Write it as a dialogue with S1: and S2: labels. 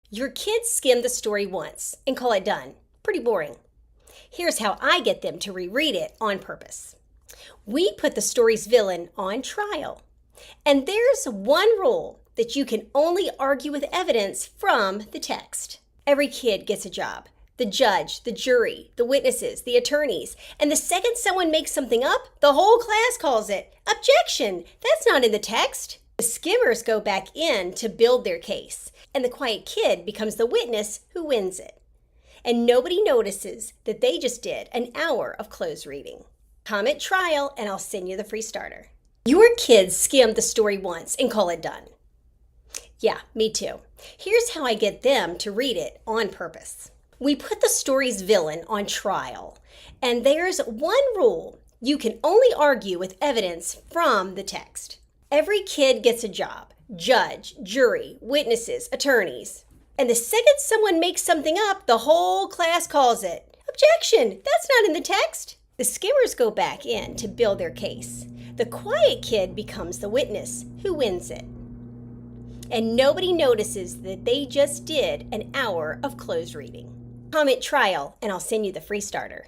S1: Your kids skim the story once and call it done. Pretty boring. Here's how I get them to reread it on purpose. We put the story's villain on trial. And there's one rule that you can only argue with evidence from the text. Every kid gets a job. The judge, the jury, the witnesses, the attorneys. And the second someone makes something up, the whole class calls it. Objection! That's not in the text. The skimmers go back in to build their case, and the quiet kid becomes the witness who wins it. And nobody notices that they just did an hour of close reading. Comment trial, and I'll send you the free starter. Your kids skimmed the story once and call it done. Yeah, me too. Here's how I get them to read it on purpose. We put the story's villain on trial, and there's one rule you can only argue with evidence from the text. Every kid gets a job. Judge, jury, witnesses, attorneys. And the second someone makes something up, the whole class calls it. Objection! That's not in the text. The skimmers go back in to build their case. The quiet kid becomes the witness who wins it. And nobody notices that they just did an hour of close reading. Comment trial, and I'll send you the free starter.